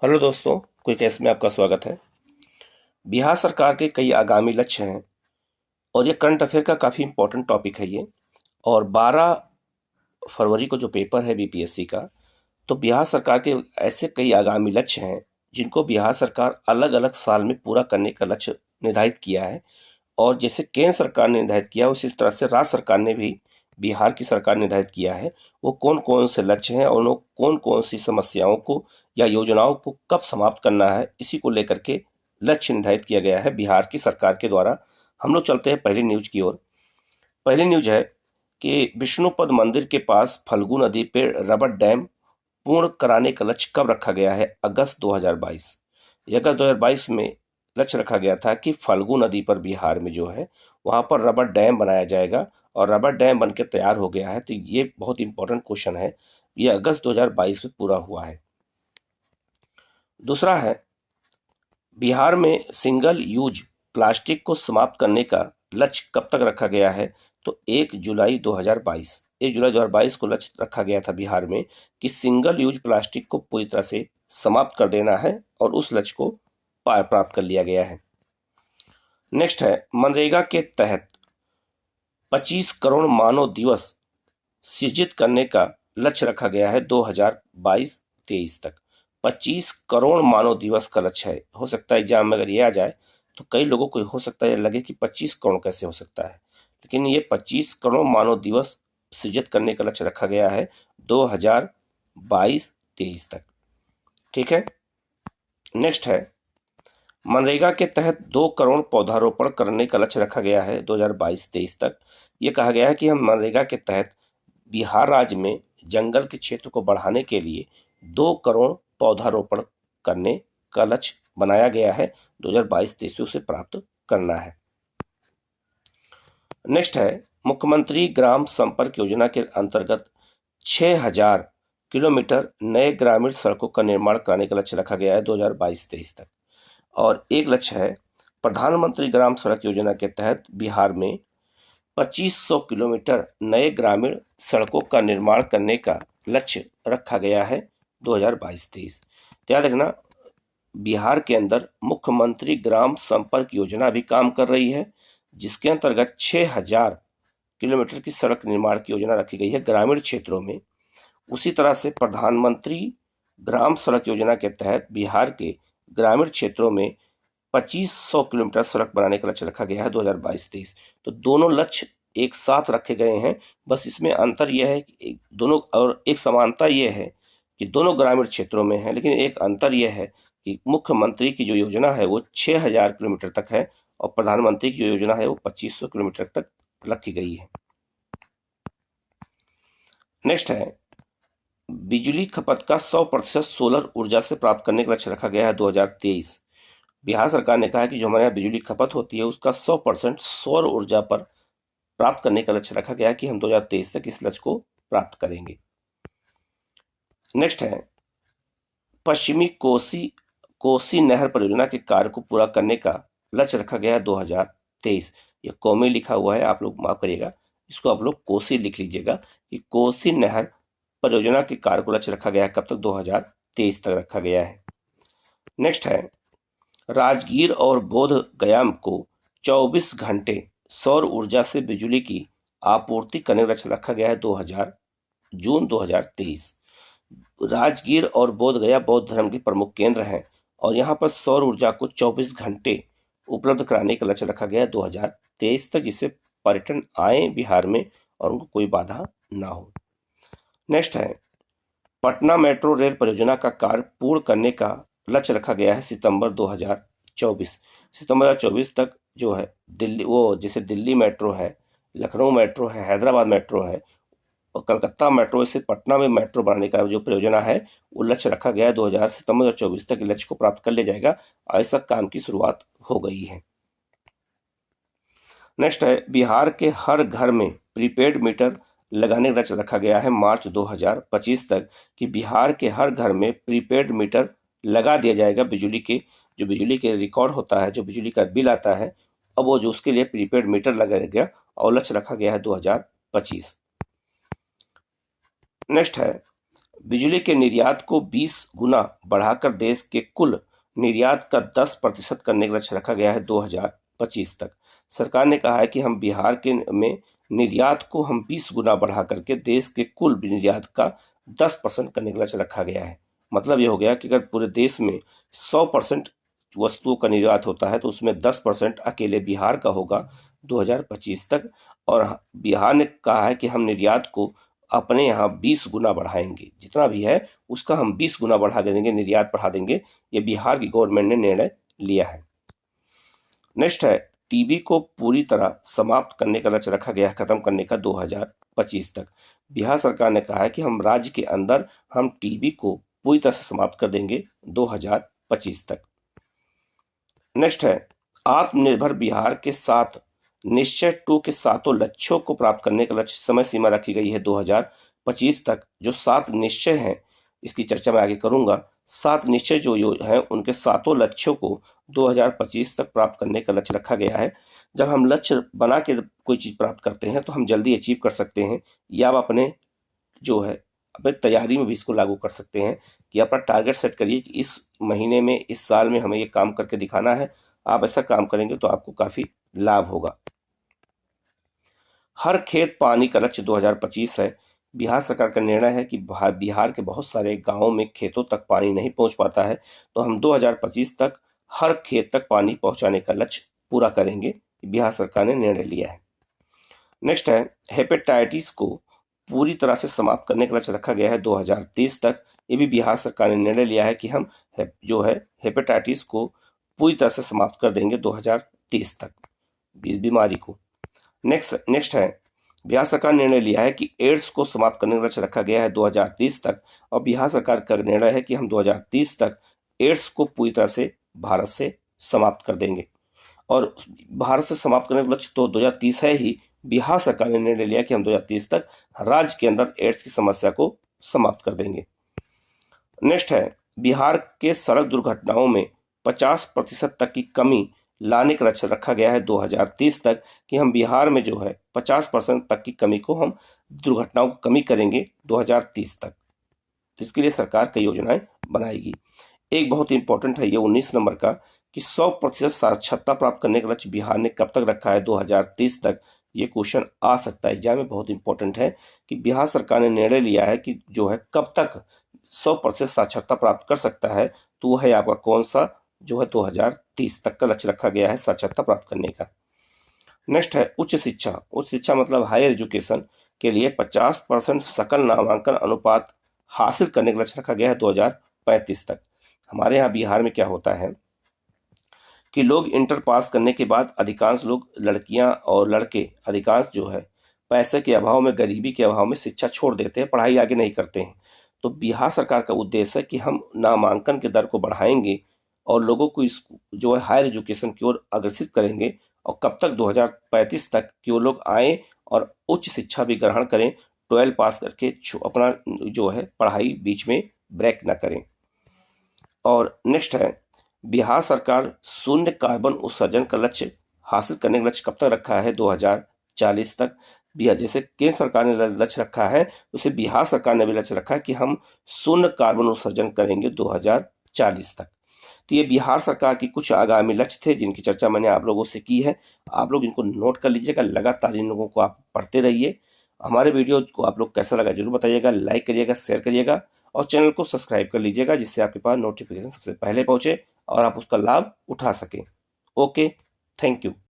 Hello दोस्तों, quick S में आपका स्वागत है। बिहार सरकार के कई आगामी लक्ष्य हैं और ये करंट अफेयर का काफ़ी इम्पोर्टेंट टॉपिक है ये। और 12 फरवरी को जो पेपर है बीपीएससी का, तो बिहार सरकार के ऐसे कई आगामी लक्ष्य हैं जिनको बिहार सरकार अलग अलग साल में पूरा करने का लक्ष्य निर्धारित किया है। और जैसे केंद्र सरकार ने निर्धारित किया उसी तरह से राज्य सरकार ने भी बिहार की सरकार ने निर्धारित किया है वो कौन कौन से लक्ष्य हैं और उन कौन कौन सी समस्याओं को या योजनाओं को कब समाप्त करना है, इसी को लेकर के लक्ष्य निर्धारित किया गया है बिहार की सरकार के द्वारा। हम लोग चलते हैं पहली न्यूज की ओर। पहली न्यूज है कि विष्णुपद मंदिर के पास फल्गु नदी पे रबर डैम पूर्ण कराने का लक्ष्य कब रखा गया है? अगस्त 2022। ये अगस्त 2022 में लक्ष्य रखा गया था कि फल्गु नदी पर बिहार में जो है वहां पर रबर डैम बनाया जाएगा और रबर डैम बनकर तैयार हो गया है। तो ये बहुत इंपॉर्टेंट क्वेश्चन है, ये अगस्त 2022 में पूरा हुआ है। दूसरा है, बिहार में सिंगल यूज प्लास्टिक को समाप्त करने का लक्ष्य कब तक रखा गया है? तो 1 जुलाई 2022। 1 जुलाई 2022 को लक्ष्य रखा गया था बिहार में कि सिंगल यूज प्लास्टिक को पूरी तरह से समाप्त कर देना है और उस लक्ष्य को प्राप्त कर लिया गया है। नेक्स्ट है, मनरेगा के तहत 25 करोड़ मानव दिवस सृजित करने का लक्ष्य रखा गया है 2022-23 तक। 25 करोड़ मानव दिवस का लक्ष्य है। हो सकता है एग्जाम में अगर ये आ जाए तो कई लोगों को हो सकता है लगे कि 25 करोड़ कैसे हो सकता है, लेकिन ये 25 करोड़ मानव दिवस सृजित करने का लक्ष्य रखा गया है 2022-23 तक। ठीक है। नेक्स्ट है, मनरेगा के तहत 2 करोड़ पौधारोपण करने का लक्ष्य रखा गया है 2022-23 तक। ये कहा गया है कि हम मनरेगा के तहत बिहार राज्य में जंगल के क्षेत्र को बढ़ाने के लिए 2 करोड़ पौधारोपण करने का लक्ष्य बनाया गया है 2022-23 में उसे प्राप्त करना है। नेक्स्ट है, मुख्यमंत्री ग्राम संपर्क योजना के अंतर्गत 6000 किलोमीटर नए ग्रामीण सड़कों का निर्माण कराने का लक्ष्य रखा गया है 2022-23 तक। और एक लक्ष्य है, प्रधानमंत्री ग्राम सड़क योजना के तहत बिहार में 2500 किलोमीटर नए ग्रामीण सड़कों का निर्माण करने का लक्ष्य रखा गया है 2022-23। याद रखना, बिहार के अंदर मुख्यमंत्री ग्राम संपर्क योजना भी काम कर रही है जिसके अंतर्गत 6000 किलोमीटर की सड़क निर्माण की योजना रखी गई है ग्रामीण क्षेत्रों में। उसी तरह से प्रधानमंत्री ग्राम सड़क योजना के तहत बिहार के ग्रामीण क्षेत्रों में 2500 किलोमीटर सड़क बनाने का लक्ष्य रखा गया है 2022-23। तो दोनों लक्ष्य एक साथ रखे गए हैं, बस इसमें अंतर यह है कि दोनों, और एक समानता यह है कि दोनों ग्रामीण क्षेत्रों में है, लेकिन एक अंतर यह है कि मुख्यमंत्री की जो योजना है वो 6000 किलोमीटर तक है और प्रधानमंत्री की जो योजना है वो 2500 किलोमीटर तक रखी गई है। नेक्स्ट है, बिजली खपत का 100% सोलर ऊर्जा से प्राप्त करने का लक्ष्य रखा गया है 2023। बिहार सरकार ने कहा है कि जो हमारे यहाँ बिजली खपत होती है उसका 100% सौर ऊर्जा पर प्राप्त करने का लक्ष्य रखा गया है कि हम 2023 तक इस लक्ष्य को प्राप्त करेंगे। नेक्स्ट है, पश्चिमी कोसी नहर परियोजना के कार्य को पूरा करने का लक्ष्य रखा गया है 2023। ये कौमी लिखा हुआ है, आप लोग माफ करिएगा, इसको आप लोग कोसी लिख लीजिएगा कि कोसी नहर परियोजना के कार्य को लक्ष्य रखा गया है कब तक? 2023 तक रखा गया है। नेक्स्ट है, राजगीर और बोध गया को 24 घंटे सौर ऊर्जा से बिजली की आपूर्ति करने का लक्ष्य रखा गया है जून 2023। राजगीर और बोध गया बौद्ध धर्म के प्रमुख केंद्र हैं और यहाँ पर सौर ऊर्जा को 24 घंटे उपलब्ध कराने का लक्ष्य रखा गया है 2023 तक, जिससे पर्यटन आए बिहार में और उनको कोई बाधा ना हो। नेक्स्ट है, पटना मेट्रो रेल परियोजना का कार्य पूर्ण करने का लक्ष्य रखा गया है सितंबर 2024 तक। जो है दिल्ली, वो जैसे दिल्ली मेट्रो है, लखनऊ मेट्रो है, हैदराबाद मेट्रो है और कलकत्ता मेट्रो से पटना में मेट्रो बनाने का जो परियोजना है वो लक्ष्य रखा गया है सितंबर 2024 तक लक्ष्य को प्राप्त कर लिया जाएगा। ऐसा काम की शुरुआत हो गई है। नेक्स्ट है, बिहार के हर घर में प्रीपेड मीटर लगाने का लक्ष्य रखा गया है मार्च 2025 तक कि बिहार के हर घर में प्रीपेड मीटर लगा दिया जाएगा। बिजली के रिकॉर्ड होता है, जो बिजली का बिल आता है, अब वो जो उसके लिए प्रीपेड मीटर लगाया गया और लक्ष्य रखा गया है 2025। नेक्स्ट है, बिजली के निर्यात को 20 गुना बढ़ाकर देश के कुल निर्यात का 10% करने का लक्ष्य रखा गया है 2025 तक। सरकार ने कहा है कि हम बिहार के में निर्यात को हम 20 गुना बढ़ा करके देश के कुल निर्यात का 10% करने का लक्ष्य रखा गया है। मतलब ये हो गया कि अगर पूरे देश में 100% वस्तुओं का निर्यात होता है तो उसमें 10% अकेले बिहार का होगा 2025 तक। और बिहार ने कहा है कि हम निर्यात को अपने यहाँ 20 गुना बढ़ाएंगे, जितना भी है उसका हम 20 गुना बढ़ा देंगे, निर्यात बढ़ा देंगे। ये बिहार की गवर्नमेंट ने निर्णय लिया है। नेक्स्ट है, टीबी को पूरी तरह समाप्त करने का लक्ष्य रखा गया है, खत्म करने का 2025 तक। बिहार सरकार ने कहा है कि हम राज्य के अंदर हम टीबी को पूरी तरह से समाप्त कर देंगे 2025 तक। नेक्स्ट है, आत्मनिर्भर बिहार के साथ निश्चय 2 के सातों लक्ष्यों को प्राप्त करने का लक्ष्य समय सीमा रखी गई है 2025 तक। जो 7 निश्चय हैं, इसकी चर्चा मैं आगे करूंगा। 7 निश्चय जो हैं उनके सातों लक्ष्यों को 2025 तक प्राप्त करने का लक्ष्य रखा गया है। जब हम लक्ष्य बना के कोई चीज प्राप्त करते हैं तो हम जल्दी अचीव कर सकते हैं, या आप अपने जो है अपने तैयारी में भी इसको लागू कर सकते हैं कि अपना टारगेट सेट करिए कि इस महीने में, इस साल में हमें ये काम करके दिखाना है। आप ऐसा काम करेंगे तो आपको काफी लाभ होगा। हर खेत पानी का लक्ष्य 2025 है। बिहार सरकार का निर्णय है कि बिहार के बहुत सारे गांवों में खेतों तक पानी नहीं पहुंच पाता है, तो हम 2025 तक हर खेत तक पानी पहुंचाने का लक्ष्य पूरा करेंगे। बिहार सरकार ने निर्णय लिया है। नेक्स्ट है, हेपेटाइटिस को पूरी तरह से समाप्त करने का लक्ष्य रखा गया है 2030 तक। ये भी बिहार सरकार ने निर्णय लिया है कि हम जो है हेपेटाइटिस को पूरी तरह से समाप्त कर देंगे 2030 तक, इस बीमारी को। नेक्स्ट है, बिहार सरकार ने निर्णय लिया है कि एड्स को समाप्त करने का लक्ष्य रखा गया है 2030 तक। और बिहार सरकार का निर्णय है कि हम 2030 तक एड्स को पूरी तरह से भारत से समाप्त कर देंगे। और भारत से समाप्त करने का लक्ष्य तो 2030 है ही, बिहार सरकार ने निर्णय लिया कि हम 2030 तक राज्य के अंदर एड्स की समस्या को समाप्त कर देंगे। नेक्स्ट है, बिहार के सड़क दुर्घटनाओं में 50% तक की कमी लाने का लक्ष्य रखा गया है 2030 तक, कि हम बिहार में जो है 50% तक की कमी को हम दुर्घटनाओं को कमी करेंगे 2030 तक। तो इसके लिए सरकार कई योजनाएं बनाएगी। एक बहुत इंपॉर्टेंट है ये 19 नंबर का, कि 100% साक्षरता प्राप्त करने का लक्ष्य बिहार ने कब तक रखा है 2030 तक। ये क्वेश्चन आ सकता है एग्जाम में, बहुत इंपॉर्टेंट है कि बिहार सरकार ने निर्णय लिया है कि जो है कब तक 100% साक्षरता प्राप्त कर सकता है, तो वह है आपका कौन सा, जो है 2030 तक का लक्ष्य रखा गया है साक्षरता प्राप्त करने का। नेक्स्ट है, उच्च शिक्षा। उच्च शिक्षा मतलब हायर एजुकेशन के लिए 50% सकल नामांकन अनुपात हासिल करने का लक्ष्य रखा गया है 2035 तक। हमारे यहाँ बिहार में क्या होता है कि लोग इंटर पास करने के बाद अधिकांश लोग, लड़कियां और लड़के अधिकांश जो है पैसे के अभाव में, गरीबी के अभाव में शिक्षा छोड़ देते हैं, पढ़ाई आगे नहीं करते हैं। तो बिहार सरकार का उद्देश्य है कि हम नामांकन के दर को बढ़ाएंगे और लोगों को इस जो है हायर एजुकेशन की ओर अग्रसित करेंगे। और कब तक, 2035 तक, कि वो लोग आए और उच्च शिक्षा भी ग्रहण करें, 12 पास करके अपना जो है पढ़ाई बीच में ब्रेक ना करें। और नेक्स्ट है, बिहार सरकार शून्य कार्बन उत्सर्जन का लक्ष्य हासिल करने का लक्ष्य कब तक रखा है 2040 तक। बिहार जैसे केंद्र सरकार ने लक्ष्य रखा है, उसे बिहार सरकार ने भी लक्ष्य रखा है कि हम शून्य कार्बन उत्सर्जन करेंगे 2040 तक। तो ये बिहार सरकार की कुछ आगामी लक्ष्य थे जिनकी चर्चा मैंने आप लोगों से की है। आप लोग इनको नोट कर लीजिएगा, लगातार इन लोगों को आप पढ़ते रहिए। हमारे वीडियो को आप लोग कैसा लगा जरूर बताइएगा, लाइक करिएगा, शेयर करिएगा और चैनल को सब्सक्राइब कर लीजिएगा, जिससे आपके पास नोटिफिकेशन सबसे पहले पहुंचे और आप उसका लाभ उठा सकें। Okay, thank you.